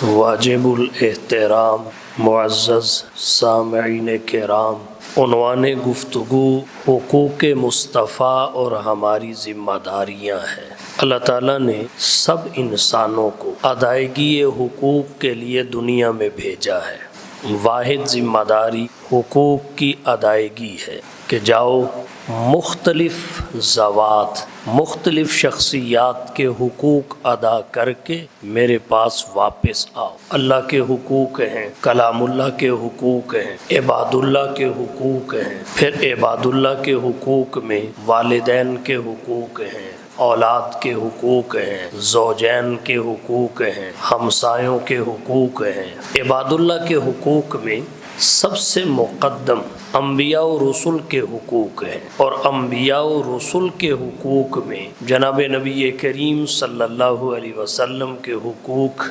واجب الاحترام معزز سامعین کرام، عنوان گفتگو حقوق مصطفیٰ اور ہماری ذمہ داریاں ہیں۔ اللہ تعالیٰ نے سب انسانوں کو ادائیگی حقوق کے لیے دنیا میں بھیجا ہے۔ واحد ذمہ داری حقوق کی ادائیگی ہے کہ جاؤ مختلف ذوات، مختلف شخصیات کے حقوق ادا کر کے میرے پاس واپس آؤ۔ اللہ کے حقوق ہیں، کلام اللہ کے حقوق ہیں، عباد اللہ کے حقوق ہیں، پھر عباد اللہ کے حقوق میں والدین کے حقوق ہیں، اولاد کے حقوق ہیں، زوجین کے حقوق ہیں، ہمسایوں کے حقوق ہیں۔ عباد اللہ کے حقوق میں سب سے مقدم انبیاء و رسول کے حقوق ہیں، اور انبیاء و رسول کے حقوق میں جناب نبی کریم صلی اللہ علیہ وسلم کے حقوق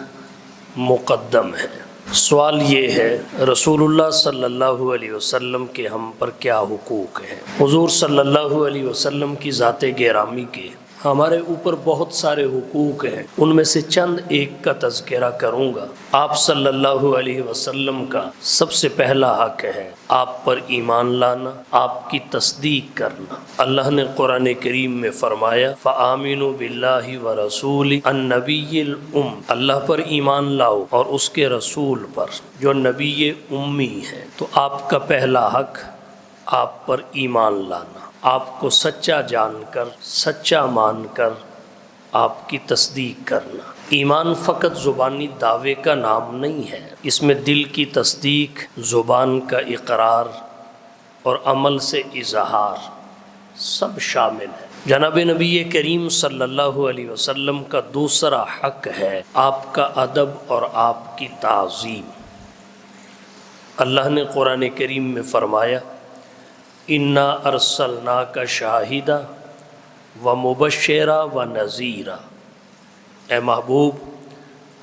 مقدم ہیں۔ سوال یہ ہے رسول اللہ صلی اللہ علیہ وسلم کے ہم پر کیا حقوق ہیں؟ حضور صلی اللہ علیہ وسلم کی ذات گرامی کے ہمارے اوپر بہت سارے حقوق ہیں، ان میں سے چند ایک کا تذکرہ کروں گا۔ آپ صلی اللہ علیہ وسلم کا سب سے پہلا حق ہے آپ پر ایمان لانا، آپ کی تصدیق کرنا۔ اللہ نے قرآن کریم میں فرمایا فَآمِنُوا بِاللَّهِ وَرَسُولِهِ النَّبِيِّ الْأُمِّ، اللہ پر ایمان لاؤ اور اس کے رسول پر جو نبی امی ہے۔ تو آپ کا پہلا حق آپ پر ایمان لانا، آپ کو سچا جان کر، سچا مان کر آپ کی تصدیق کرنا۔ ایمان فقط زبانی دعوے کا نام نہیں ہے، اس میں دل کی تصدیق، زبان کا اقرار اور عمل سے اظہار سب شامل ہے۔ جناب نبی کریم صلی اللہ علیہ وسلم کا دوسرا حق ہے آپ کا ادب اور آپ کی تعظیم۔ اللہ نے قرآن کریم میں فرمایا اِنَّا أَرْسَلْنَاكَ شَاهِدًا وَمُبَشِّرًا وَنَذِيرًا، اے محبوب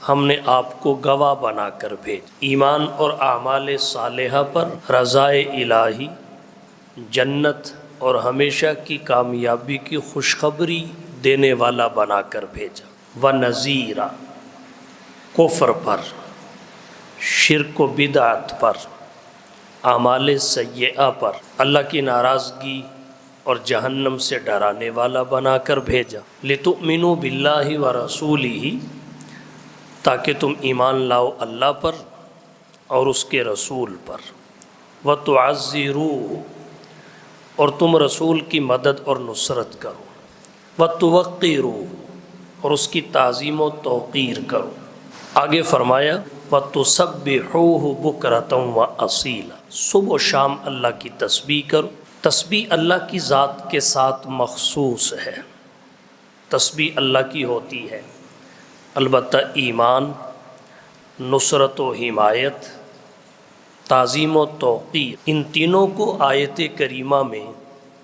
ہم نے آپ کو گواہ بنا کر بھیج، ایمان اور اعمال صالحہ پر رضائے الہی، جنت اور ہمیشہ کی کامیابی کی خوشخبری دینے والا بنا کر بھیجا۔ وَنَذِيرًا، کفر پر، شرک و بدعت پر، اعمال سیئہ پر، اللہ کی ناراضگی اور جہنم سے ڈرانے والا بنا کر بھیجا۔ لِتُؤْمِنُوا بِاللَّهِ وَرَسُولِهِ، تاکہ تم ایمان لاؤ اللہ پر اور اس کے رسول پر۔ وَتُعَزِّرُوهُ، اور تم رسول کی مدد اور نصرت کرو۔ وَتُوَقِّرُوهُ، اور اس کی تعظیم و توقیر کرو۔ آگے فرمایا وَتُسَبِّحُوهُ بُكْرَةً وَأَصِيلًا، صبح و شام اللہ کی تسبیح کرو۔ تسبیح اللہ کی ذات کے ساتھ مخصوص ہے، تسبیح اللہ کی ہوتی ہے، البتہ ایمان، نصرت و حمایت، تعظیم و توقیر، ان تینوں کو آیت کریمہ میں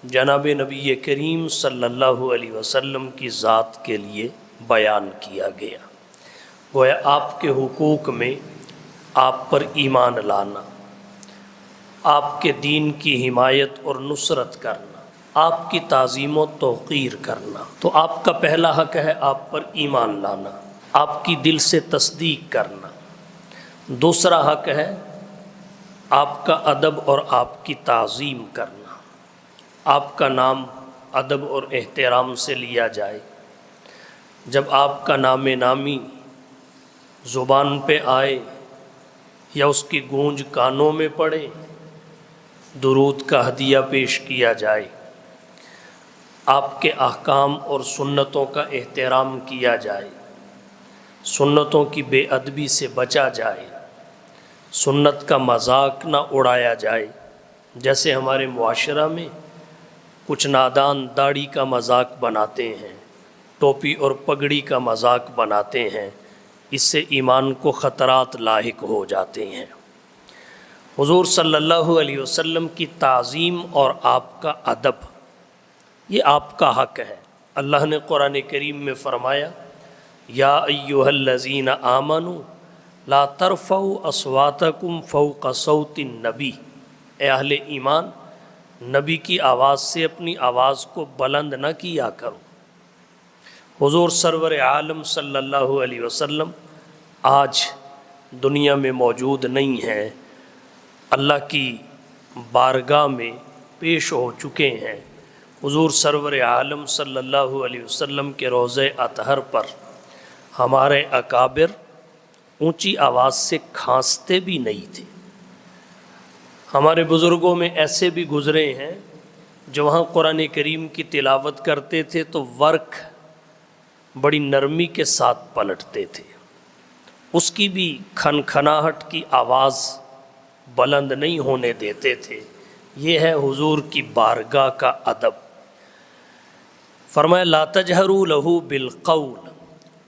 جناب نبی کریم صلی اللہ علیہ وسلم کی ذات کے لیے بیان کیا گیا۔ گویا آپ کے حقوق میں آپ پر ایمان لانا، آپ کے دین کی حمایت اور نصرت کرنا، آپ کی تعظیم و توقیر کرنا۔ تو آپ کا پہلا حق ہے آپ پر ایمان لانا، آپ کی دل سے تصدیق کرنا۔ دوسرا حق ہے آپ کا ادب اور آپ کی تعظیم کرنا، آپ کا نام ادب اور احترام سے لیا جائے۔ جب آپ کا نام نامی زبان پہ آئے یا اس کی گونج کانوں میں پڑے، درود کا ہدیہ پیش کیا جائے، آپ کے احکام اور سنتوں کا احترام کیا جائے، سنتوں کی بے ادبی سے بچا جائے، سنت کا مذاق نہ اڑایا جائے۔ جیسے ہمارے معاشرہ میں کچھ نادان داڑھی کا مذاق بناتے ہیں، ٹوپی اور پگڑی کا مذاق بناتے ہیں، اس سے ایمان کو خطرات لاحق ہو جاتے ہیں۔ حضور صلی اللہ علیہ وسلم کی تعظیم اور آپ کا ادب یہ آپ کا حق ہے۔ اللہ نے قرآن کریم میں فرمایا یا ایھا الذین آمنوا لا ترفعوا اصواتکم فوق صوت النبی، اے اہل ایمان نبی کی آواز سے اپنی آواز کو بلند نہ کیا کرو۔ حضور سرور عالم صلی اللہ علیہ وسلم آج دنیا میں موجود نہیں ہیں، اللہ کی بارگاہ میں پیش ہو چکے ہیں۔ حضور سرور عالم صلی اللہ علیہ وسلم کے روضہ اطہر پر ہمارے اکابر اونچی آواز سے کھانستے بھی نہیں تھے۔ ہمارے بزرگوں میں ایسے بھی گزرے ہیں جو وہاں قرآن کریم کی تلاوت کرتے تھے تو ورق بڑی نرمی کے ساتھ پلٹتے تھے، اس کی بھی کھنکھناہٹ کی آواز بلند نہیں ہونے دیتے تھے۔ یہ ہے حضور کی بارگاہ کا ادب۔ فرمایا لا تجہروا لہ بالقول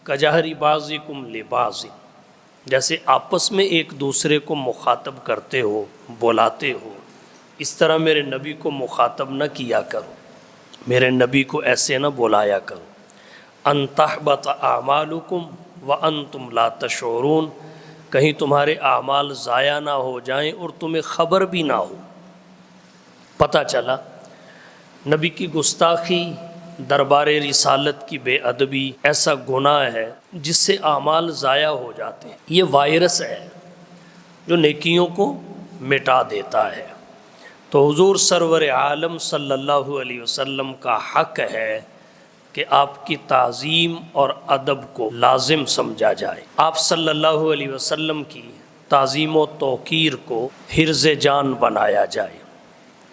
کجہر بعضکم لبعض، جیسے آپس میں ایک دوسرے کو مخاطب کرتے ہو، بلاتے ہو، اس طرح میرے نبی کو مخاطب نہ کیا کرو، میرے نبی کو ایسے نہ بلایا کرو۔ ان تحبط اعمالکم وانتم لا تشعرون، کہیں تمہارے اعمال ضائع نہ ہو جائیں اور تمہیں خبر بھی نہ ہو۔ پتہ چلا نبی کی گستاخی، دربار رسالت کی بے ادبی ایسا گناہ ہے جس سے اعمال ضائع ہو جاتے ہیں۔ یہ وائرس ہے جو نیکیوں کو مٹا دیتا ہے۔ تو حضور سرور عالم صلی اللہ علیہ وسلم کا حق ہے کہ آپ کی تعظیم اور ادب کو لازم سمجھا جائے، آپ صلی اللہ علیہ وسلم کی تعظیم و توقیر کو حرز جان بنایا جائے۔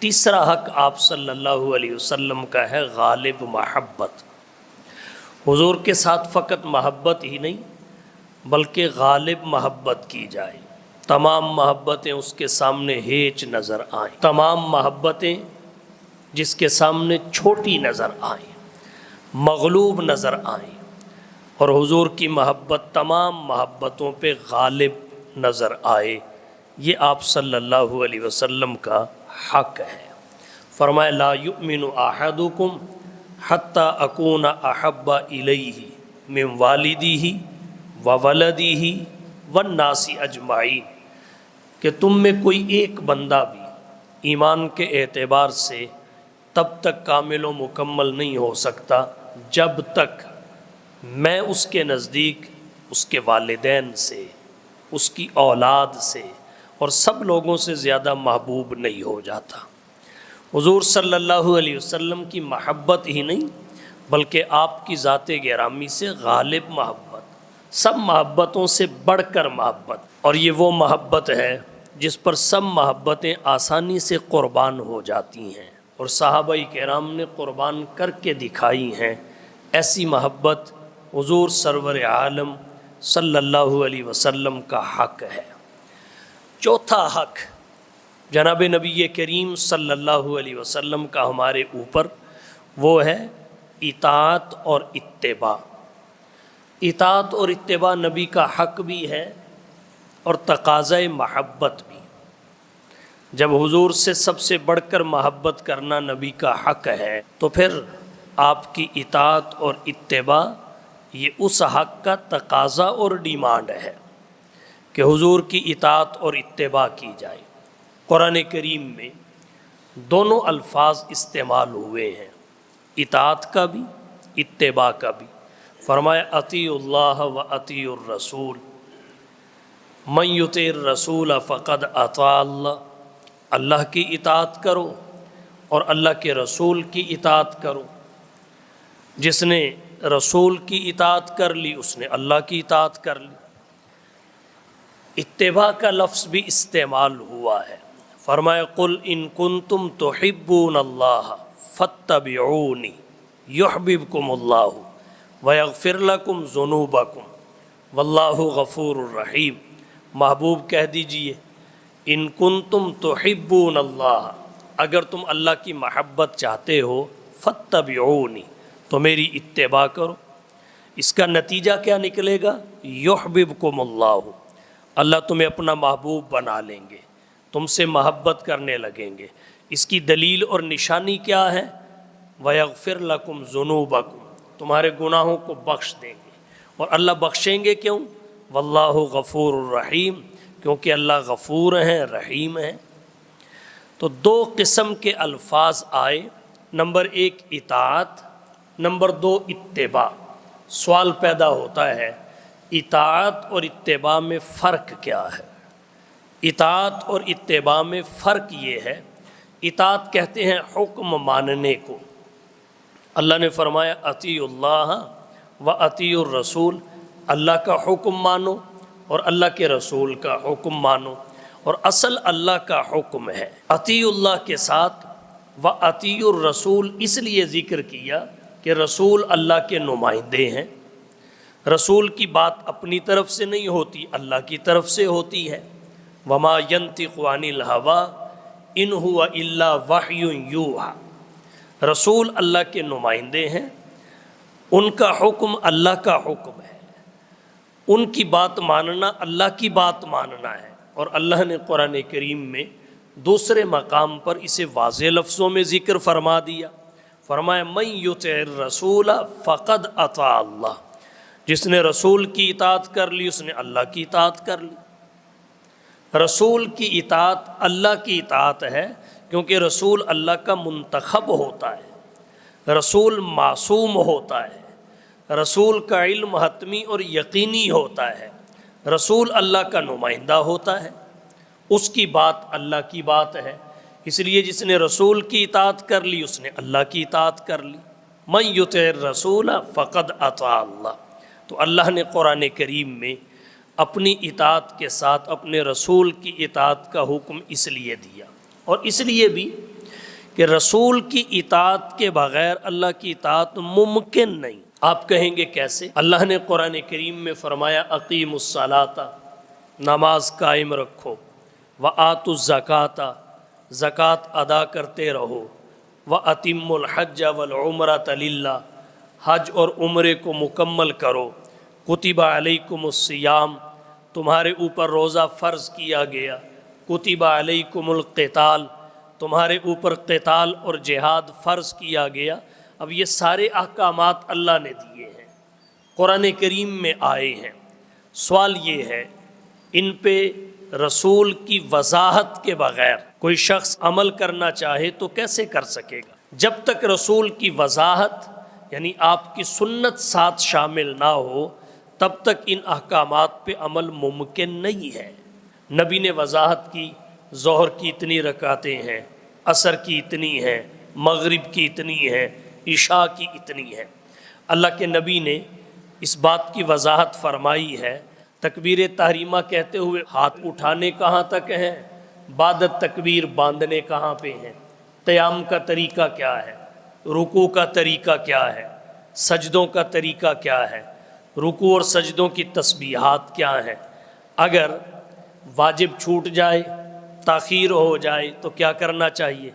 تیسرا حق آپ صلی اللہ علیہ وسلم کا ہے غالب محبت۔ حضور کے ساتھ فقط محبت ہی نہیں بلکہ غالب محبت کی جائے، تمام محبتیں اس کے سامنے ہیچ نظر آئیں، تمام محبتیں جس کے سامنے چھوٹی نظر آئیں، مغلوب نظر آئیں، اور حضور کی محبت تمام محبتوں پہ غالب نظر آئے۔ یہ آپ صلی اللہ علیہ وسلم کا حق ہے۔ فرمایا لا یؤمن احدکم حتی اکون احب الیہ من والدہ وولدہ والناس اجمعین، کہ تم میں کوئی ایک بندہ بھی ایمان کے اعتبار سے تب تک کامل و مکمل نہیں ہو سکتا جب تک میں اس کے نزدیک اس کے والدین سے، اس کی اولاد سے اور سب لوگوں سے زیادہ محبوب نہیں ہو جاتا۔ حضور صلی اللہ علیہ وسلم کی محبت ہی نہیں بلکہ آپ کی ذات گرامی سے غالب محبت، سب محبتوں سے بڑھ کر محبت، اور یہ وہ محبت ہے جس پر سب محبتیں آسانی سے قربان ہو جاتی ہیں، اور صحابہ کرام نے قربان کر کے دکھائی ہیں۔ ایسی محبت حضور سرور عالم صلی اللہ علیہ وسلم کا حق ہے۔ چوتھا حق جناب نبی کریم صلی اللہ علیہ وسلم کا ہمارے اوپر وہ ہے اطاعت اور اتباع۔ اطاعت اور اتباع نبی کا حق بھی ہے اور تقاضۂ محبت بھی۔ جب حضور سے سب سے بڑھ کر محبت کرنا نبی کا حق ہے تو پھر آپ کی اطاعت اور اتباع یہ اس حق کا تقاضا اور ڈیمانڈ ہے کہ حضور کی اطاعت اور اتباع کی جائے۔ قرآن کریم میں دونوں الفاظ استعمال ہوئے ہیں، اطاعت کا بھی اتباع کا بھی۔ فرمایا اطیعوا اللہ و اطیعوا الرسول، من یطع الرسول فقد اطاع اللہ، اللہ کی اطاعت کرو اور اللہ کے رسول کی اطاعت کرو۔ جس نے رسول کی اطاعت کر لی اس نے اللہ کی اطاعت کر لی۔ اتباع کا لفظ بھی استعمال ہوا ہے۔ فرمایا قل ان کنتم تحبون اللہ فاتبعونی یحببکم اللہ ویغفر لکم ذنوبکم واللہ غفور الرحیم۔ محبوب کہہ دیجئے ان کنتم تحبون اللہ، اگر تم اللہ کی محبت چاہتے ہو، فاتبعونی، تو میری اتباع کرو۔ اس کا نتیجہ کیا نکلے گا؟ یحببکم اللہ، اللہ تمہیں اپنا محبوب بنا لیں گے، تم سے محبت کرنے لگیں گے۔ اس کی دلیل اور نشانی کیا ہے؟ وَيَغْفِرْ لَكُمْ ذُنُوبَكُمْ، تمہارے گناہوں کو بخش دیں گے۔ اور اللہ بخشیں گے کیوں؟ واللہ غفور الرحیم، کیونکہ اللہ غفور ہیں، رحیم ہیں۔ تو دو قسم کے الفاظ آئے، نمبر ایک اطاعت، نمبر دو اتباع۔ سوال پیدا ہوتا ہے اطاعت اور اتباع میں فرق کیا ہے؟ اطاعت اور اتباع میں فرق یہ ہے، اطاعت کہتے ہیں حکم ماننے کو۔ اللہ نے فرمایا اطیعوا اللہ و اطیعوا الرسول، اللہ کا حکم مانو اور اللہ کے رسول کا حکم مانو، اور اصل اللہ کا حکم ہے۔ اطیعوا اللہ کے ساتھ و اطیعوا الرسول اس لیے ذکر کیا کہ رسول اللہ کے نمائندے ہیں، رسول کی بات اپنی طرف سے نہیں ہوتی، اللہ کی طرف سے ہوتی ہے۔ وما ينطق عن الهوى ان هو الا وحی یوحی، رسول اللہ کے نمائندے ہیں، ان کا حکم اللہ کا حکم ہے، ان کی بات ماننا اللہ کی بات ماننا ہے۔ اور اللہ نے قرآن کریم میں دوسرے مقام پر اسے واضح لفظوں میں ذکر فرما دیا، فرمایا من یطع الرسول فقد اطاع اللہ، جس نے رسول کی اطاعت کر لی اس نے اللہ کی اطاعت کر لی۔ رسول کی اطاعت اللہ کی اطاعت ہے، کیونکہ رسول اللہ کا منتخب ہوتا ہے، رسول معصوم ہوتا ہے، رسول کا علم حتمی اور یقینی ہوتا ہے، رسول اللہ کا نمائندہ ہوتا ہے، اس کی بات اللہ کی بات ہے، اس لیے جس نے رسول کی اطاعت کر لی اس نے اللہ کی اطاعت کر لی۔ من یطع الرسول فقد اطاع اللہ، تو اللہ نے قرآن کریم میں اپنی اطاعت کے ساتھ اپنے رسول کی اطاعت کا حکم اس لیے دیا، اور اس لیے بھی کہ رسول کی اطاعت کے بغیر اللہ کی اطاعت ممکن نہیں۔ آپ کہیں گے کیسے؟ اللہ نے قرآن کریم میں فرمایا اقیموا الصلاۃ، نماز قائم رکھو، وآتوا الزکوٰۃ، زکوٰۃ ادا کرتے رہو، واتموا الحج والعمرۃ للہ، حج اور عمرے کو مکمل کرو، کتب علیکم الصیام، تمہارے اوپر روزہ فرض کیا گیا، کتب علیکم القتال، تمہارے اوپر قتال اور جہاد فرض کیا گیا۔ اب یہ سارے احکامات اللہ نے دیے ہیں، قرآن کریم میں آئے ہیں۔ سوال یہ ہے ان پہ رسول کی وضاحت کے بغیر کوئی شخص عمل کرنا چاہے تو کیسے کر سکے گا؟ جب تک رسول کی وضاحت یعنی آپ کی سنت ساتھ شامل نہ ہو تب تک ان احکامات پہ عمل ممکن نہیں ہے۔ نبی نے وضاحت کی ظہر کی اتنی رکعتیں ہیں، عصر کی اتنی ہیں، مغرب کی اتنی ہیں، عشاء کی اتنی ہیں۔ اللہ کے نبی نے اس بات کی وضاحت فرمائی ہے۔ تکبیر تحریمہ کہتے ہوئے ہاتھ اٹھانے کہاں تک ہیں، بعد تکبیر باندھنے کہاں پہ ہیں، قیام کا طریقہ کیا ہے، رکوع کا طریقہ کیا ہے، سجدوں کا طریقہ کیا ہے، رکوع اور سجدوں کی تسبیحات کیا ہیں، اگر واجب چھوٹ جائے تاخیر ہو جائے تو کیا کرنا چاہیے،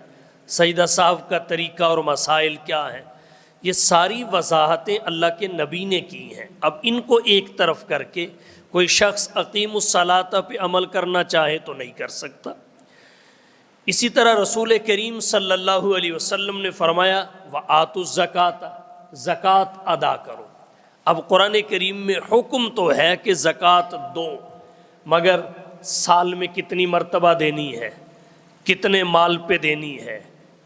سجدہ سہو کا طریقہ اور مسائل کیا ہیں، یہ ساری وضاحتیں اللہ کے نبی نے کی ہیں۔ اب ان کو ایک طرف کر کے کوئی شخص اقیم الصلاۃ پہ عمل کرنا چاہے تو نہیں کر سکتا۔ اسی طرح رسول کریم صلی اللہ علیہ وسلم نے فرمایا وآتوا الزکوٰۃ، زکوٰۃ ادا کرو۔ اب قرآن کریم میں حکم تو ہے کہ زکوٰۃ دو، مگر سال میں کتنی مرتبہ دینی ہے، کتنے مال پہ دینی ہے،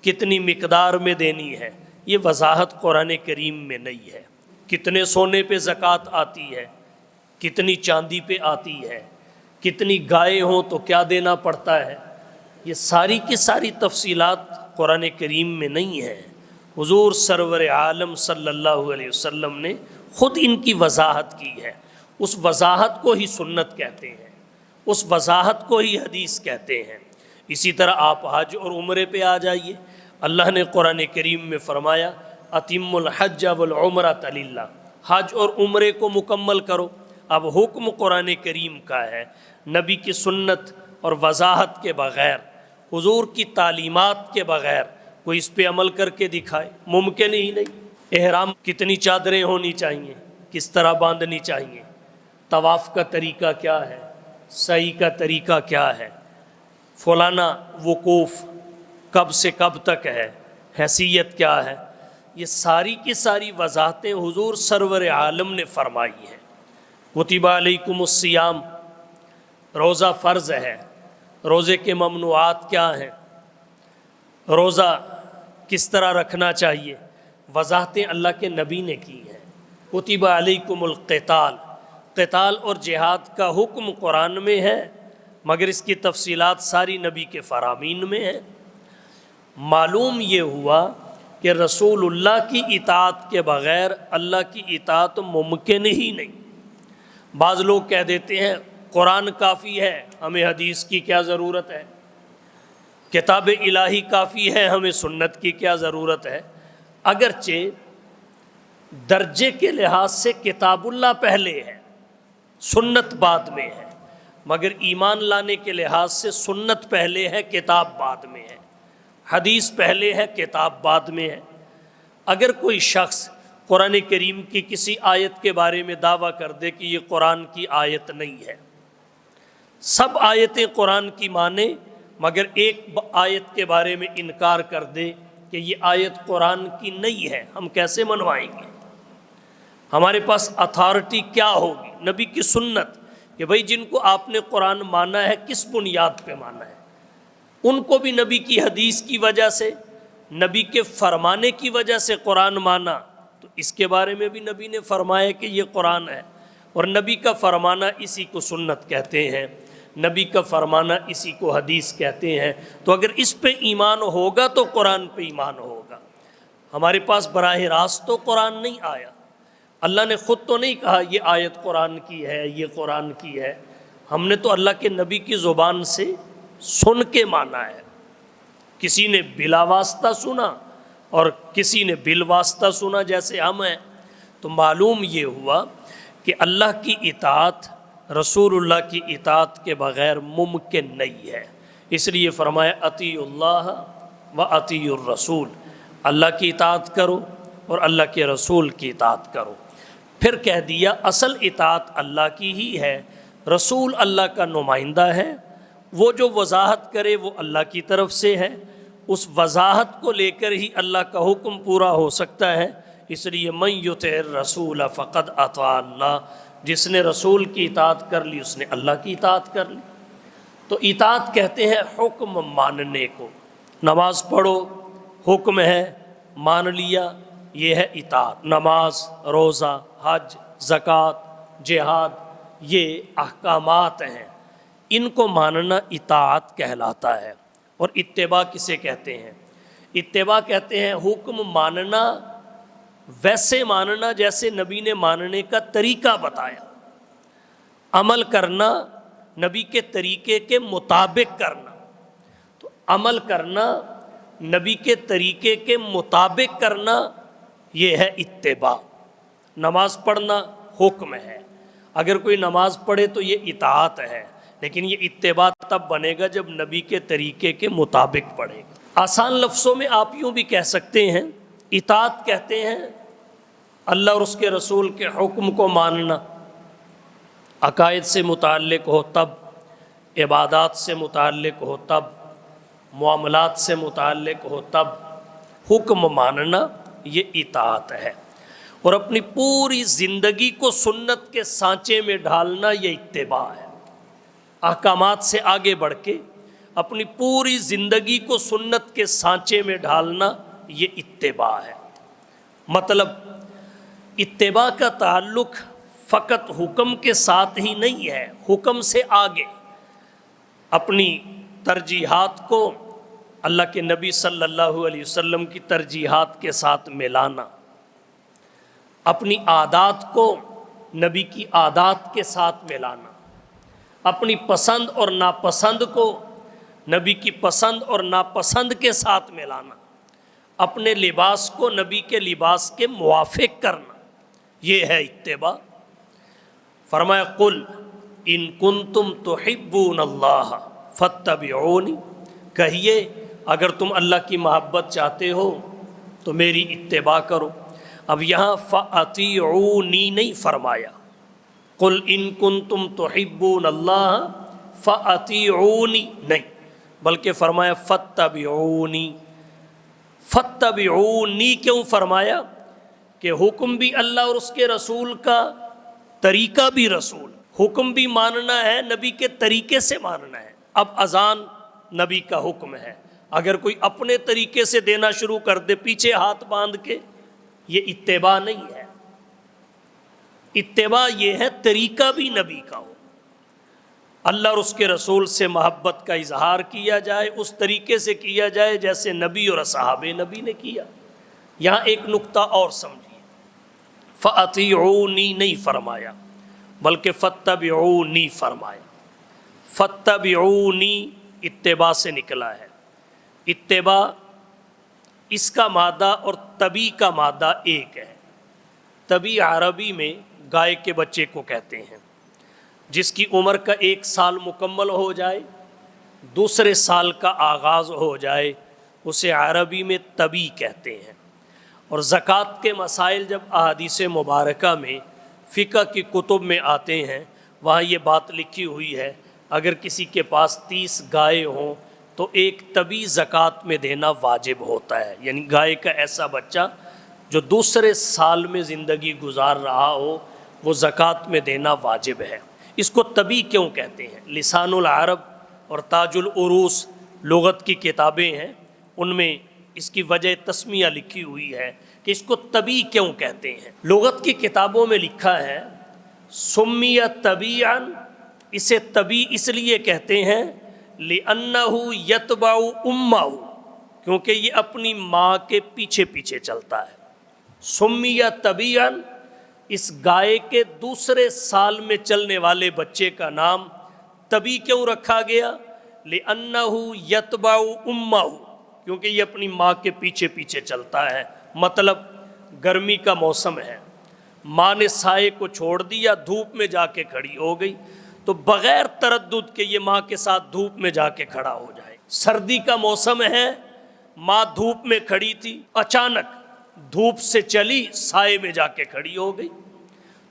کتنی مقدار میں دینی ہے، یہ وضاحت قرآن کریم میں نہیں ہے۔ کتنے سونے پہ زکوٰۃ آتی ہے، کتنی چاندی پہ آتی ہے، کتنی گائے ہوں تو کیا دینا پڑتا ہے، یہ ساری کی ساری تفصیلات قرآن کریم میں نہیں ہیں۔ حضور سرور عالم صلی اللہ علیہ وسلم نے خود ان کی وضاحت کی ہے، اس وضاحت کو ہی سنت کہتے ہیں، اس وضاحت کو ہی حدیث کہتے ہیں۔ اسی طرح آپ حج اور عمرے پہ آ جائیے، اللہ نے قرآن کریم میں فرمایا اتموا الحج والعمرۃ للہ، حج اور عمرے کو مکمل کرو۔ اب حکم قرآن کریم کا ہے، نبی کی سنت اور وضاحت کے بغیر، حضور کی تعلیمات کے بغیر کوئی اس پہ عمل کر کے دکھائے ممکن ہی نہیں۔ احرام کتنی چادریں ہونی چاہیے، کس طرح باندھنی چاہیے، طواف کا طریقہ کیا ہے، سعی کا طریقہ کیا ہے، فلانا وقوف کب سے کب تک ہے، حیثیت کیا ہے، یہ ساری کی ساری وضاحتیں حضور سرور عالم نے فرمائی ہیں۔ کتب علیکم الصیام، روزہ فرض ہے، روزے کے ممنوعات کیا ہیں، روزہ کس طرح رکھنا چاہیے، وضاحتیں اللہ کے نبی نے کی ہیں۔ کتب علیکم القتال، قتال اور جہاد کا حکم قرآن میں ہے، مگر اس کی تفصیلات ساری نبی کے فرامین میں ہیں۔ معلوم یہ ہوا کہ رسول اللہ کی اطاعت کے بغیر اللہ کی اطاعت ممکن ہی نہیں۔ بعض لوگ کہہ دیتے ہیں قرآن کافی ہے، ہمیں حدیث کی کیا ضرورت ہے، کتاب الہی کافی ہے، ہمیں سنت کی کیا ضرورت ہے۔ اگرچہ درجے کے لحاظ سے کتاب اللہ پہلے ہے، سنت بعد میں ہے، مگر ایمان لانے کے لحاظ سے سنت پہلے ہے، کتاب بعد میں ہے، حدیث پہلے ہے، کتاب بعد میں ہے۔ اگر کوئی شخص قرآن کریم کی کسی آیت کے بارے میں دعویٰ کر دے کہ یہ قرآن کی آیت نہیں ہے، سب آیتیں قرآن کی مانے مگر ایک آیت کے بارے میں انکار کر دے کہ یہ آیت قرآن کی نہیں ہے، ہم کیسے منوائیں گے؟ ہمارے پاس اتھارٹی کیا ہوگی؟ نبی کی سنت، کہ بھئی جن کو آپ نے قرآن مانا ہے کس بنیاد پہ مانا ہے؟ ان کو بھی نبی کی حدیث کی وجہ سے، نبی کے فرمانے کی وجہ سے قرآن مانا، تو اس کے بارے میں بھی نبی نے فرمایا کہ یہ قرآن ہے، اور نبی کا فرمانا اسی کو سنت کہتے ہیں، نبی کا فرمانا اسی کو حدیث کہتے ہیں۔ تو اگر اس پہ ایمان ہوگا تو قرآن پہ ایمان ہوگا۔ ہمارے پاس براہ راست تو قرآن نہیں آیا، اللہ نے خود تو نہیں کہا یہ آیت قرآن کی ہے، یہ قرآن کی ہے، ہم نے تو اللہ کے نبی کی زبان سے سن کے مانا ہے۔ کسی نے بلا واسطہ سنا اور کسی نے بالواسطہ سنا، جیسے ہم ہیں۔ تو معلوم یہ ہوا کہ اللہ کی اطاعت رسول اللہ کی اطاعت کے بغیر ممکن نہیں ہے۔ اس لیے فرمایا اطیعوا اللہ و اطیعوا الرسول، اللہ کی اطاعت کرو اور اللہ کے رسول کی اطاعت کرو۔ پھر کہہ دیا اصل اطاعت اللہ کی ہی ہے، رسول اللہ کا نمائندہ ہے، وہ جو وضاحت کرے وہ اللہ کی طرف سے ہے، اس وضاحت کو لے کر ہی اللہ کا حکم پورا ہو سکتا ہے۔ اس لیے من یطع الرسول فقد اطاع اللہ، جس نے رسول کی اطاعت کر لی اس نے اللہ کی اطاعت کر لی۔ تو اطاعت کہتے ہیں حکم ماننے کو، نماز پڑھو حکم ہے، مان لیا، یہ ہے اطاعت۔ نماز، روزہ، حج، زکوٰۃ، جہاد، یہ احکامات ہیں، ان کو ماننا اطاعت کہلاتا ہے۔ اور اتباع کسے کہتے ہیں؟ اتباع کہتے ہیں حکم ماننا، ویسے ماننا جیسے نبی نے ماننے کا طریقہ بتایا، عمل کرنا نبی کے طریقے کے مطابق کرنا۔ تو عمل کرنا نبی کے طریقے کے مطابق کرنا، یہ ہے اتباع۔ نماز پڑھنا حکم ہے، اگر کوئی نماز پڑھے تو یہ اطاعت ہے، لیکن یہ اتباع تب بنے گا جب نبی کے طریقے کے مطابق پڑھے گا۔ آسان لفظوں میں آپ یوں بھی کہہ سکتے ہیں، اطاعت کہتے ہیں اللہ اور اس کے رسول کے حکم کو ماننا، عقائد سے متعلق ہو تب، عبادات سے متعلق ہو تب، معاملات سے متعلق ہو تب، حکم ماننا یہ اطاعت ہے۔ اور اپنی پوری زندگی کو سنت کے سانچے میں ڈھالنا یہ اتباع ہے۔ احکامات سے آگے بڑھ کے اپنی پوری زندگی کو سنت کے سانچے میں ڈھالنا یہ اتباع ہے۔ مطلب اتباع کا تعلق فقط حکم کے ساتھ ہی نہیں ہے، حکم سے آگے اپنی ترجیحات کو اللہ کے نبی صلی اللہ علیہ وسلم کی ترجیحات کے ساتھ ملانا، اپنی عادات کو نبی کی عادات کے ساتھ ملانا، اپنی پسند اور ناپسند کو نبی کی پسند اور ناپسند کے ساتھ ملانا، اپنے لباس کو نبی کے لباس کے موافق کرنا، یہ ہے اتباع۔ فرمایا قل ان کنتم تحبون اللہ فاتبعونی، کہیے اگر تم اللہ کی محبت چاہتے ہو تو میری اتباع کرو۔ اب یہاں فاطیعونی نہیں فرمایا، قل ان کنتم تحبون اللہ فاطیعونی نہیں، بلکہ فرمایا فاتبعونی۔ فاتبعونی کیوں فرمایا؟ کہ حکم بھی اللہ اور اس کے رسول کا، طریقہ بھی رسول، حکم بھی ماننا ہے نبی کے طریقے سے ماننا ہے۔ اب اذان نبی کا حکم ہے، اگر کوئی اپنے طریقے سے دینا شروع کر دے پیچھے ہاتھ باندھ کے، یہ اتباع نہیں ہے۔ اتباع یہ ہے طریقہ بھی نبی کا ہو، اللہ اور اس کے رسول سے محبت کا اظہار کیا جائے، اس طریقے سے کیا جائے جیسے نبی اور اصحاب نبی نے کیا۔ یہاں ایک نقطہ اور سمجھیے، فَأَطِیعُونِی نہیں فرمایا بلکہ فَاتَّبِعُونِی فرمایا۔ فَاتَّبِعُونِی اتباع سے نکلا ہے۔ اتباع اس کا مادہ اور تبی کا مادہ ایک ہے۔ تبی عربی میں گائے کے بچے کو کہتے ہیں، جس کی عمر کا 1 سال مکمل ہو جائے، دوسرے سال کا آغاز ہو جائے، اسے عربی میں تبی کہتے ہیں۔ اور زکوٰۃ کے مسائل جب احادیث مبارکہ میں فقہ کی کتب میں آتے ہیں، وہاں یہ بات لکھی ہوئی ہے، اگر کسی کے پاس 30 گائے ہوں تو ایک تبی زکوٰۃ میں دینا واجب ہوتا ہے، یعنی گائے کا ایسا بچہ جو دوسرے سال میں زندگی گزار رہا ہو وہ زکوٰۃ میں دینا واجب ہے۔ اس کو تبی کیوں کہتے ہیں؟ لسان العرب اور تاج العروس لغت کی کتابیں ہیں، ان میں اس کی وجہ تسمیہ لکھی ہوئی ہے کہ اس کو تبی کیوں کہتے ہیں۔ لغت کی کتابوں میں لکھا ہے سمیہ طبیعا، اسے تبی اس لیے کہتے ہیں لِأَنَّهُ يَتْبَعُ أُمَّهُ، کیونکہ یہ اپنی ماں کے پیچھے پیچھے چلتا ہے۔ سمیہ طبیعا، اس گائے کے دوسرے سال میں چلنے والے بچے کا نام تبی کیوں رکھا گیا؟ لِأَنَّهُ يَتْبَعُ أُمَّهُ، کیونکہ یہ اپنی ماں کے پیچھے پیچھے چلتا ہے۔ مطلب گرمی کا موسم ہے، ماں نے سائے کو چھوڑ دیا، دھوپ میں جا کے کھڑی ہو گئی، تو بغیر تردد کے یہ ماں کے ساتھ دھوپ میں جا کے کھڑا ہو جائے۔ سردی کا موسم ہے، ماں دھوپ میں کھڑی تھی، اچانک دھوپ سے چلی سائے میں جا کے کھڑی ہو گئی،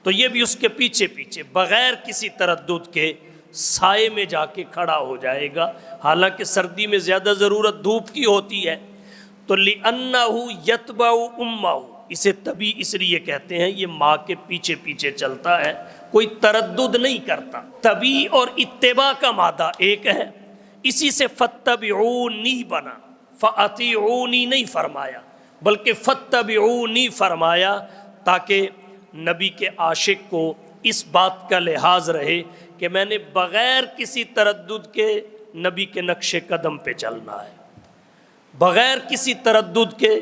تو یہ بھی اس کے پیچھے پیچھے بغیر کسی تردد کے سائے میں جا کے کھڑا ہو جائے گا، حالانکہ سردی میں زیادہ ضرورت دھوپ کی ہوتی ہے۔ تو لِأَنَّهُ يَتْبَعُ أُمَّهُ، اسے تبی اس لیے کہتے ہیں یہ ماں کے پیچھے پیچھے چلتا ہے، کوئی تردد نہیں کرتا۔ تبی اور اتباع کا مادہ ایک ہے، اسی سے فَاتَّبِعُونِی بنا، فَأَطِیعُونِی نہیں فرمایا بلکہ فَاتَّبِعُونِی فرمایا، تاکہ نبی کے عاشق کو اس بات کا لحاظ رہے کہ میں نے بغیر کسی تردد کے نبی کے نقش قدم پہ چلنا ہے، بغیر کسی تردد کے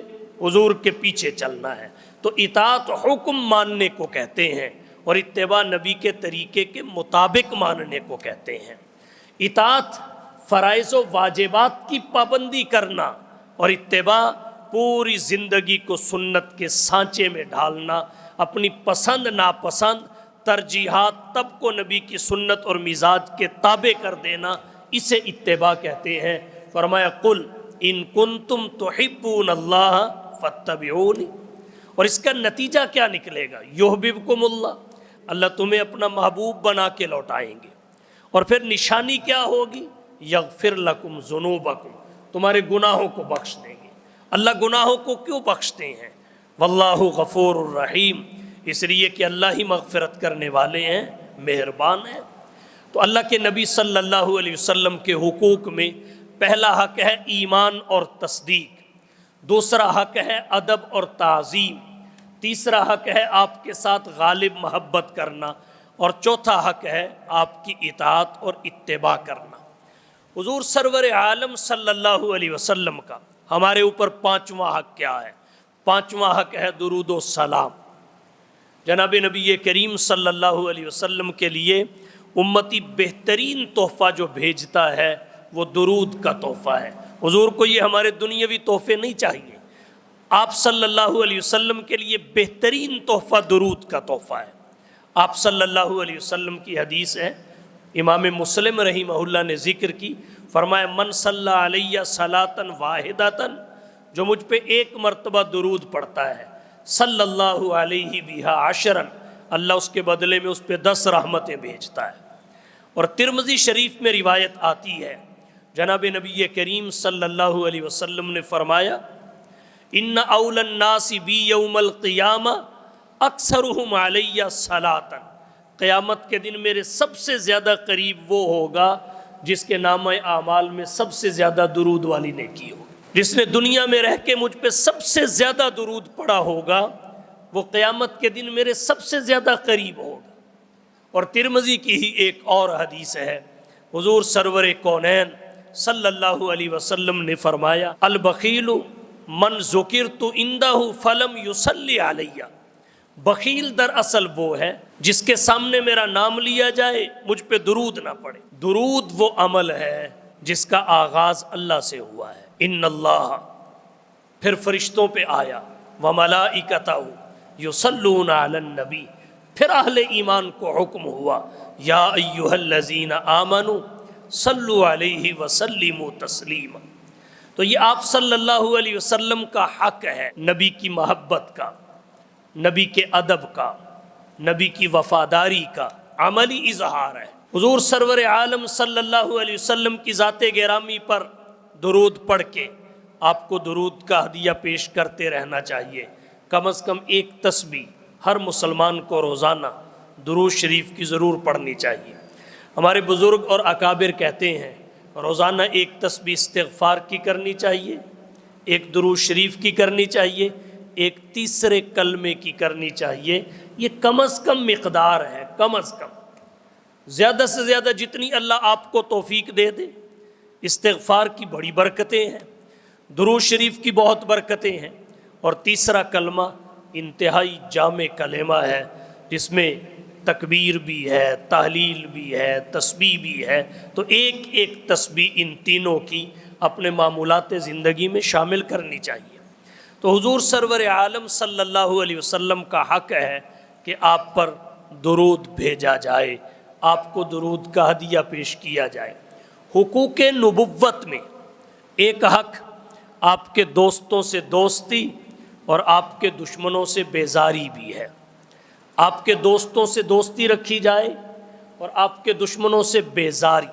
حضور کے پیچھے چلنا ہے۔ تو اطاعت حکم ماننے کو کہتے ہیں اور اتباع نبی کے طریقے کے مطابق ماننے کو کہتے ہیں۔ اطاعت فرائض و واجبات کی پابندی کرنا، اور اتباع پوری زندگی کو سنت کے سانچے میں ڈھالنا، اپنی پسند ناپسند ترجیحات تب کو نبی کی سنت اور مزاج کے تابع کر دینا، اسے اتباع کہتے ہیں۔ فرمایا قل ان کنتم تحبون اللہ فاتبعونی، اور اس کا نتیجہ کیا نکلے گا؟ یحببکم اللہ، اللہ تمہیں اپنا محبوب بنا کے لوٹائیں گے، اور پھر نشانی کیا ہوگی؟ یغفر لکم ذنوبکم، تمہارے گناہوں کو بخش دیں گے۔ اللہ گناہوں کو کیوں بخشتے ہیں؟ واللہ غفور الرحیم، اس لیے کہ اللہ ہی مغفرت کرنے والے ہیں، مہربان ہیں۔ تو اللہ کے نبی صلی اللہ علیہ وسلم کے حقوق میں پہلا حق ہے ایمان اور تصدیق، دوسرا حق ہے ادب اور تعظیم، تیسرا حق ہے آپ کے ساتھ غالب محبت کرنا، اور چوتھا حق ہے آپ کی اطاعت اور اتباع کرنا۔ حضور سرور عالم صلی اللہ علیہ وسلم کا ہمارے اوپر پانچواں حق کیا ہے؟ پانچواں حق ہے درود و سلام۔ جناب نبی کریم صلی اللہ علیہ وسلم کے لیے امتی بہترین تحفہ جو بھیجتا ہے وہ درود کا تحفہ ہے۔ حضور کو یہ ہمارے دنیاوی تحفے نہیں چاہیے، آپ صلی اللہ علیہ وسلم کے لیے بہترین تحفہ درود کا تحفہ ہے۔ آپ صلی اللہ علیہ وسلم کی حدیث ہے، امام مسلم رحمہ اللہ نے ذکر کی، فرمایا من صلی علیہ صلاۃً واحدۃً، جو مجھ پہ ایک مرتبہ درود پڑھتا ہے، صلی اللہ علیہ بہا عشراً، اللہ اس کے بدلے میں اس پہ 10 رحمتیں بھیجتا ہے۔ اور ترمذی شریف میں روایت آتی ہے، جناب نبی کریم صلی اللہ علیہ وسلم نے فرمایا ان اول الناس بی یوم القیامہ اکثرہم علیہ صلاۃً، قیامت کے دن میرے سب سے زیادہ قریب وہ ہوگا جس کے نامہ اعمال میں سب سے زیادہ درود والی نیکی ہو، جس نے دنیا میں رہ کے مجھ پہ سب سے زیادہ درود پڑھا ہوگا، وہ قیامت کے دن میرے سب سے زیادہ قریب ہوگا۔ اور ترمذی کی ہی ایک اور حدیث ہے، حضور سرور کونین صلی اللہ علیہ وسلم نے فرمایا، البخیل من ذکرت عندہ فلم یصلی علیہ، بخیل دراصل وہ ہے جس کے سامنے میرا نام لیا جائے مجھ پہ درود نہ پڑے۔ درود وہ عمل ہے جس کا آغاز اللہ سے ہوا ہے، ان اللہ، پھر فرشتوں پہ آیا، وملائکتہ یصلون علی النبی، پھر اہل ایمان کو حکم ہوا، یا ایھا الذین آمنوا صلوا علیہ وسلموا تسلیما۔ تو یہ آپ صلی اللہ علیہ وسلم کا حق ہے، نبی کی محبت کا، نبی کے ادب کا، نبی کی وفاداری کا عملی اظہار ہے۔ حضور سرور عالم صلی اللہ علیہ وسلم کی ذات گرامی پر درود پڑھ کے آپ کو درود کا ہدیہ پیش کرتے رہنا چاہیے۔ کم از کم ایک تسبیح ہر مسلمان کو روزانہ درود شریف کی ضرور پڑھنی چاہیے۔ ہمارے بزرگ اور اکابر کہتے ہیں روزانہ ایک تسبیح استغفار کی کرنی چاہیے، ایک درود شریف کی کرنی چاہیے، ایک تیسرے کلمے کی کرنی چاہیے۔ یہ کم از کم مقدار ہے، کم از کم، زیادہ سے زیادہ جتنی اللہ آپ کو توفیق دے دے۔ استغفار کی بڑی برکتیں ہیں، درود شریف کی بہت برکتیں ہیں، اور تیسرا کلمہ انتہائی جامع کلمہ ہے جس میں تکبیر بھی ہے، تحلیل بھی ہے، تسبیح بھی ہے۔ تو ایک ایک تسبیح ان تینوں کی اپنے معمولات زندگی میں شامل کرنی چاہیے۔ تو حضور سرور عالم صلی اللہ علیہ وسلم کا حق ہے کہ آپ پر درود بھیجا جائے، آپ کو درود کا ہدیہ پیش کیا جائے۔ حقوق نبوت میں ایک حق آپ کے دوستوں سے دوستی اور آپ کے دشمنوں سے بیزاری بھی ہے۔ آپ کے دوستوں سے دوستی رکھی جائے اور آپ کے دشمنوں سے بیزاری۔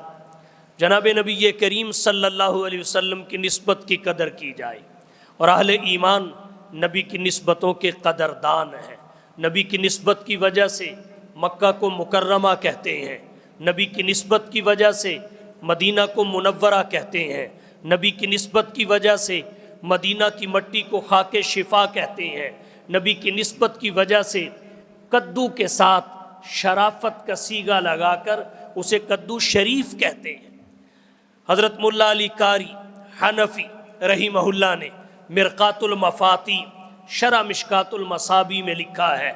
جناب نبی کریم صلی اللہ علیہ وسلم کی نسبت کی قدر کی جائے، اور اہل ایمان نبی کی نسبتوں کے قدردان ہیں۔ نبی کی نسبت کی وجہ سے مکہ کو مکرمہ کہتے ہیں، نبی کی نسبت کی وجہ سے مدینہ کو منورہ کہتے ہیں، نبی کی نسبت کی وجہ سے مدینہ کی مٹی کو خاک شفا کہتے ہیں، نبی کی نسبت کی وجہ سے کدو کے ساتھ شرافت کا سیگا لگا کر اسے کدو شریف کہتے ہیں۔ حضرت مولا علی قاری حنفی رحمہ اللہ نے مرقات المفاتی شرح مشکات المصابی میں لکھا ہے،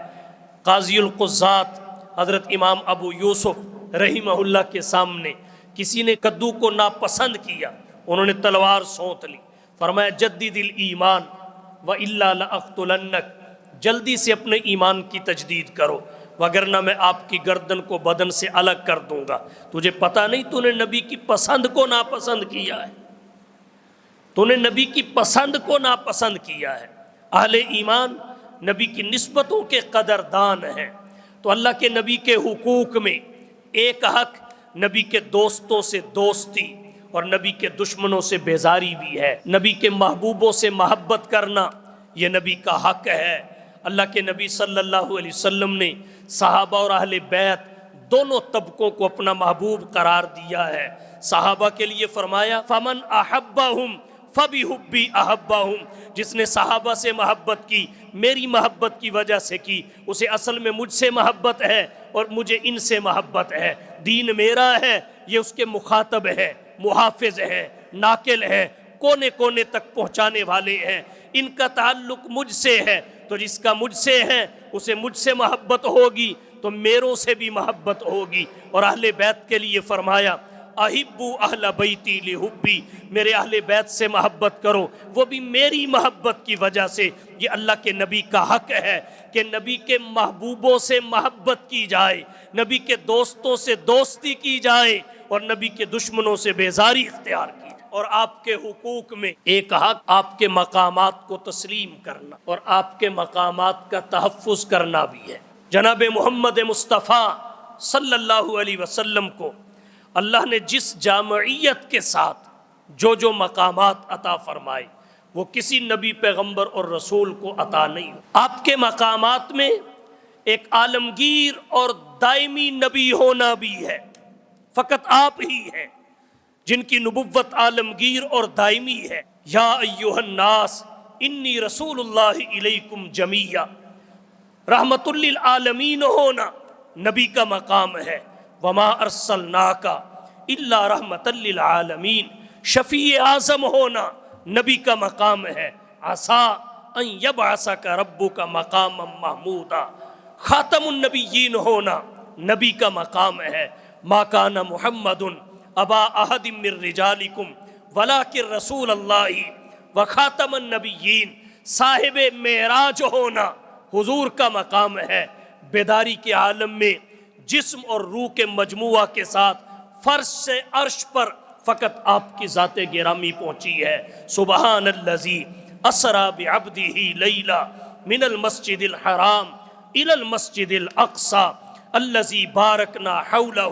قاضی القضات حضرت امام ابو یوسف رحمہ اللہ کے سامنے کسی نے کدو کو ناپسند کیا، انہوں نے تلوار سونت لی، فرمایا جدد الایمان وإلا لأقتلنک، جلدی سے اپنے ایمان کی تجدید کرو وگرنہ میں آپ کی گردن کو بدن سے الگ کر دوں گا۔ تجھے پتہ نہیں تو نے نبی کی پسند کو ناپسند کیا ہے، تو نے نبی کی پسند کو ناپسند کیا ہے۔ اہل ایمان نبی کی نسبتوں کے قدردان ہیں۔ تو اللہ کے نبی کے حقوق میں ایک حق نبی کے دوستوں سے دوستی اور نبی کے دشمنوں سے بیزاری بھی ہے۔ نبی کے محبوبوں سے محبت کرنا یہ نبی کا حق ہے۔ اللہ کے نبی صلی اللہ علیہ وسلم نے صحابہ اور اہل بیت دونوں طبقوں کو اپنا محبوب قرار دیا ہے۔ صحابہ کے لیے فرمایا فمن احبہم فبحبی احبہم، جس نے صحابہ سے محبت کی میری محبت کی وجہ سے کی، اسے اصل میں مجھ سے محبت ہے اور مجھے ان سے محبت ہے۔ دین میرا ہے، یہ اس کے مخاطب ہے، محافظ ہے، ناقل ہے، کونے کونے تک پہنچانے والے ہیں۔ ان کا تعلق مجھ سے ہے، تو جس کا مجھ سے ہے اسے مجھ سے محبت ہوگی تو میروں سے بھی محبت ہوگی۔ اور اہل بیت کے لیے فرمایا احبو اہل بیتی لحبی، میرے اہل بیت سے محبت کرو، وہ بھی میری محبت کی وجہ سے۔ یہ اللہ کے نبی کا حق ہے کہ نبی کے محبوبوں سے محبت کی جائے، نبی کے دوستوں سے دوستی کی جائے اور نبی کے دشمنوں سے بیزاری اختیار کی جائے۔ اور آپ کے حقوق میں ایک حق آپ کے مقامات کو تسلیم کرنا اور آپ کے مقامات کا تحفظ کرنا بھی ہے۔ جناب محمد مصطفیٰ صلی اللہ علیہ وسلم کو اللہ نے جس جامعیت کے ساتھ جو مقامات عطا فرمائے وہ کسی نبی پیغمبر اور رسول کو عطا نہیں۔ آپ کے مقامات میں ایک عالمگیر اور دائمی نبی ہونا بھی ہے، فقط آپ ہی ہیں جن کی نبوت عالمگیر اور دائمی ہے۔ یا ایھا الناس انی رسول اللہ الیکم جمیعا، رحمت للعالمین ہونا نبی کا مقام ہے، وما ارسلناک الا رحمت للعالمین، شفیع اعظم ہونا نبی کا مقام ہے، عسیٰ ان یبعثک ربک مقاما محمودا، خاتم النبیین ہونا نبی کا مقام ہے، ما کان محمد ابا احد من رجالکم ولکن رسول اللہ وخاتم النبیین، صاحب معراج ہونا حضور کا مقام ہے، بیداری کے عالم میں جسم اور روح کے مجموعہ کے ساتھ فرش سے عرش پر فقط آپ کی ذات گرامی پہنچی ہے۔ سبحان الذی اسریٰ بعبدہ لیلا من المسجد الحرام الی المسجد الاقصی الذی بارکنا حولہ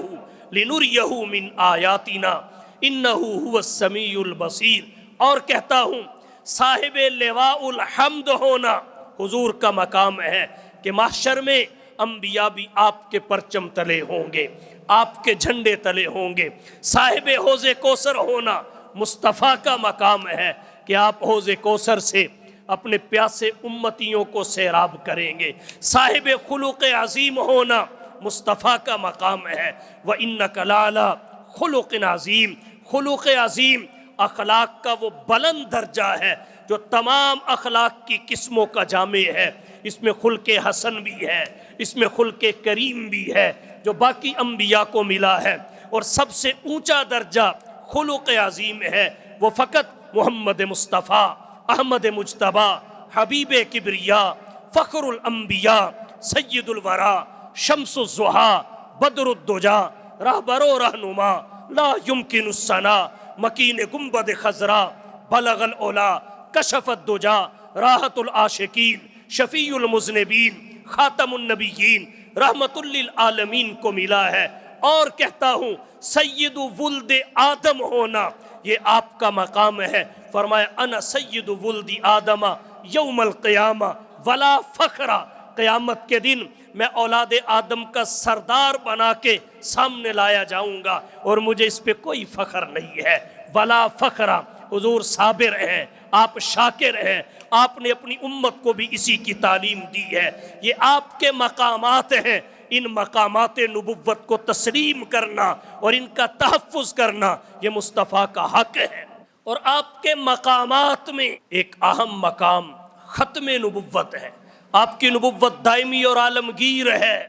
لنریہ من آیاتنا انہ هو السمیع البصیر۔ اور کہتا ہوں صاحب لواء الحمد ہونا حضور کا مقام ہے کہ محشر میں انبیاء بھی آپ کے پرچم تلے ہوں گے، آپ کے جھنڈے تلے ہوں گے۔ صاحب حوض کوثر ہونا مصطفیٰ کا مقام ہے کہ آپ حوض کوثر سے اپنے پیاسے امتیوں کو سیراب کریں گے۔ صاحب خلق عظیم ہونا مصطفیٰ کا مقام ہے، وَإِنَّكَ لَعَلَىٰ خُلُقٍ عظیم، خلق عظیم اخلاق کا وہ بلند درجہ ہے جو تمام اخلاق کی قسموں کا جامع ہے۔ اس میں خلق حسن بھی ہے، اس میں خلق کریم بھی ہے جو باقی انبیاء کو ملا ہے، اور سب سے اونچا درجہ خلق عظیم ہے، وہ فقط محمد مصطفیٰ احمد مجتبیٰ حبیب کبریاء فخر الانبیاء سید الورا شمس الضحیٰ بدر الدجا رہبر و رہنما لا یمکن الثنا مکین گنبد خضرا بلغ العلا کشف الدجا راحت العاشقین شفیع المذنبین خاتم النبیین رحمت للعالمین کو ملا ہے۔ اور کہتا ہوں سید ولد آدم ہونا یہ آپ کا مقام ہے، فرمایا انا سید ولد آدم یوم القیامہ ولا فخرا، قیامت کے دن میں اولاد آدم کا سردار بنا کے سامنے لایا جاؤں گا اور مجھے اس پہ کوئی فخر نہیں ہے۔ ولا فخرا، حضور صابر ہیں، آپ شاکر ہیں، آپ نے اپنی امت کو بھی اسی کی تعلیم دی ہے۔ یہ آپ کے مقامات ہیں، ان مقامات نبوت کو تسلیم کرنا اور ان کا تحفظ کرنا یہ مصطفیٰ کا حق ہے۔ اور آپ کے مقامات میں ایک اہم مقام ختم نبوت ہے۔ آپ کی نبوت دائمی اور عالمگیر ہے۔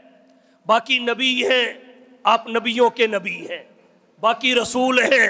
باقی نبی ہیں، آپ نبیوں کے نبی ہیں، باقی رسول ہیں،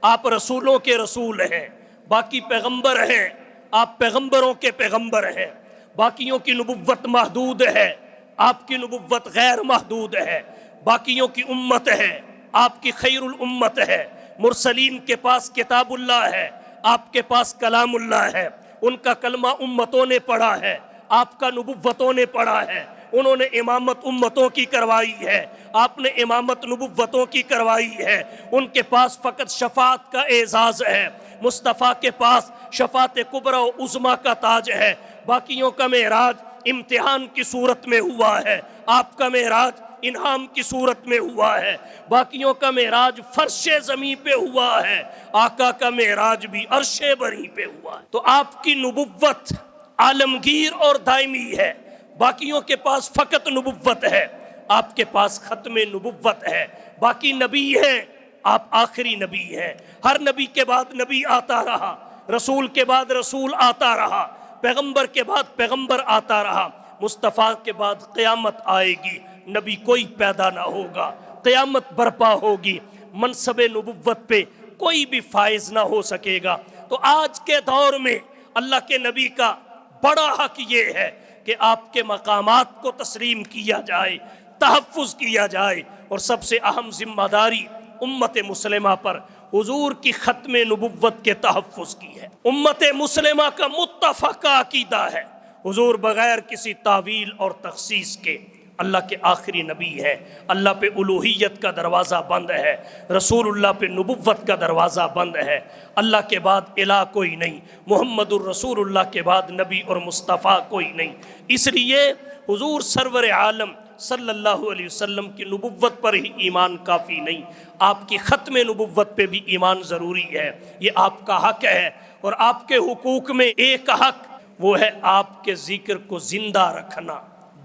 آپ رسولوں کے رسول ہیں، باقی پیغمبر ہیں، آپ پیغمبروں کے پیغمبر ہیں۔ باقیوں کی نبوت محدود ہے، آپ کی نبوت غیر محدود ہے۔ باقیوں کی امت ہے، آپ کی خیر الامت ہے۔ مرسلین کے پاس کتاب اللہ ہے، آپ کے پاس کلام اللہ ہے۔ ان کا کلمہ امتوں نے پڑھا ہے، آپ کا نبوتوں نے پڑھا ہے۔ انہوں نے امامت امتوں کی کروائی ہے، آپ نے امامت نبوتوں کی کروائی ہے۔ ان کے پاس فقط شفاعت کا اعزاز ہے، مصطفیٰ کے پاس شفاعت کبریٰ و عظمیٰ کا تاج ہے۔ باقیوں کا معراج امتحان کی صورت میں ہوا ہے، آپ کا معراج انعام کی صورت میں ہوا ہے۔ باقیوں کا معراج فرش زمین پہ ہوا ہے، آقا کا معراج بھی عرش بری پہ ہوا ہے۔ تو آپ کی نبوت عالمگیر اور دائمی ہے، باقیوں کے پاس فقط نبوت ہے، آپ کے پاس ختم نبوت ہے۔ باقی نبی ہیں، آپ آخری نبی ہیں۔ ہر نبی کے بعد نبی آتا رہا، رسول کے بعد رسول آتا رہا، پیغمبر کے بعد پیغمبر آتا رہا۔ مصطفیٰ کے بعد قیامت آئے گی، نبی کوئی پیدا نہ ہوگا، قیامت برپا ہوگی، منصب نبوت پہ کوئی بھی فائز نہ ہو سکے گا۔ تو آج کے دور میں اللہ کے نبی کا بڑا حق یہ ہے کہ آپ کے مقامات کو تسلیم کیا جائے، تحفظ کیا جائے، اور سب سے اہم ذمہ داری امت مسلمہ پر حضور کی ختم نبوت کے تحفظ کی ہے۔ امت مسلمہ کا متفقہ عقیدہ ہے حضور بغیر کسی تعویل اور تخصیص کے اللہ کے آخری نبی ہے۔ اللہ پہ الوہیت کا دروازہ بند ہے، رسول اللہ پہ نبوت کا دروازہ بند ہے۔ اللہ کے بعد الہ کوئی نہیں، محمد الرسول اللہ کے بعد نبی اور مصطفیٰ کوئی نہیں۔ اس لیے حضور سرور عالم صلی اللہ علیہ وسلم کی نبوت پر ہی ایمان کافی نہیں، آپ کی ختم نبوت پہ بھی ایمان ضروری ہے۔ یہ آپ کا حق ہے، اور آپ کے حقوق میں ایک حق وہ ہے آپ کے ذکر کو زندہ رکھنا،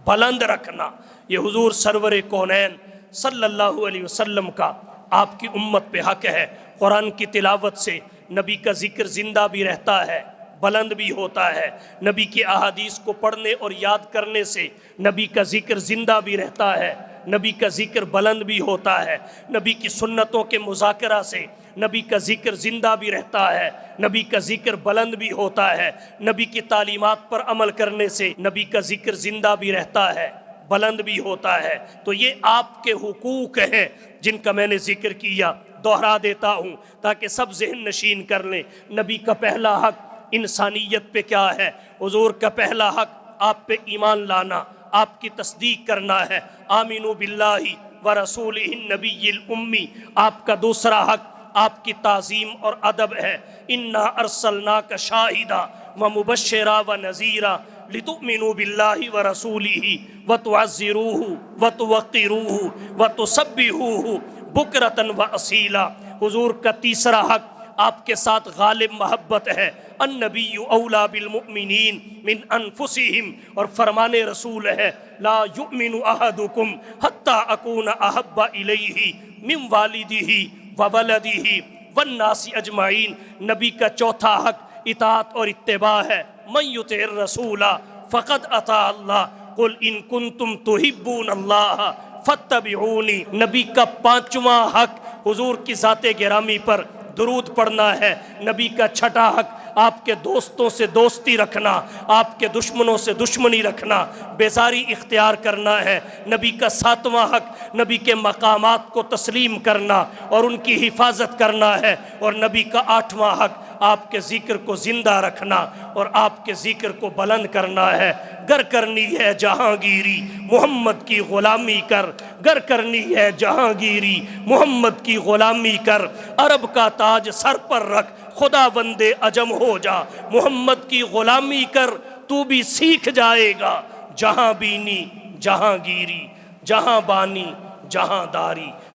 بلند رکھنا، یہ حضور سرور کونین صلی اللہ علیہ وسلم کا آپ کی امت پہ حق ہے۔ قرآن کی تلاوت سے نبی کا ذکر زندہ بھی رہتا ہے، بلند بھی ہوتا ہے۔ نبی کی احادیث کو پڑھنے اور یاد کرنے سے نبی کا ذکر زندہ بھی رہتا ہے، نبی کا ذکر بلند بھی ہوتا ہے۔ نبی کی سنتوں کے مذاکرہ سے نبی کا ذکر زندہ بھی رہتا ہے، نبی کا ذکر بلند بھی ہوتا ہے۔ نبی کی تعلیمات پر عمل کرنے سے نبی کا ذکر زندہ بھی رہتا ہے، بلند بھی ہوتا ہے۔ تو یہ آپ کے حقوق ہیں جن کا میں نے ذکر کیا، دوہرا دیتا ہوں تاکہ سب ذہن نشین کر لیں۔ نبی کا پہلا حق انسانیت پہ کیا ہے؟ حضور کا پہلا حق آپ پہ ایمان لانا، آپ کی تصدیق کرنا ہے۔ آمینو باللہ ورسولہ النبی الامی۔ آپ کا دوسرا حق آپ کی تعظیم اور ادب ہے۔ انا ارسلناک شاہدا ومبشرا ونذیرا لتؤمنوا باللہ ورسولہ وتعزروہ وتوقروہ وتسبحوہ بکرۃ واصیلا۔ حضور کا تیسرا حق آپ کے ساتھ غالب محبت ہے۔ النبی اولا بالمؤمنین من انفسہم، اور فرمان رسول ہے لا یؤمن احدکم حتی اکون احب الیہ من والدہ وولدہ والناس اجمعین۔ نبی کا چوتھا حق اطاعت اور اتباع ہے۔ من یطع الرسول فقد اطاع اللہ، قل ان کنتم تحبون اللہ فاتبعونی۔ نبی کا پانچواں حق حضور کی ذات گرامی پر درود پڑھنا ہے۔ نبی کا چھٹا حق آپ کے دوستوں سے دوستی رکھنا، آپ کے دشمنوں سے دشمنی رکھنا، بیزاری اختیار کرنا ہے۔ نبی کا ساتواں حق نبی کے مقامات کو تسلیم کرنا اور ان کی حفاظت کرنا ہے۔ اور نبی کا آٹھواں حق آپ کے ذکر کو زندہ رکھنا اور آپ کے ذکر کو بلند کرنا ہے۔ گر کرنی ہے جہانگیری محمد کی غلامی کر، گر کرنی ہے جہانگیری محمد کی غلامی کر۔ عرب کا تاج سر پر رکھ خدا بندے عجم ہو جا، محمد کی غلامی کر تو بھی سیکھ جائے گا جہاں بینی جہاں گیری، جہاں بانی جہاں داری۔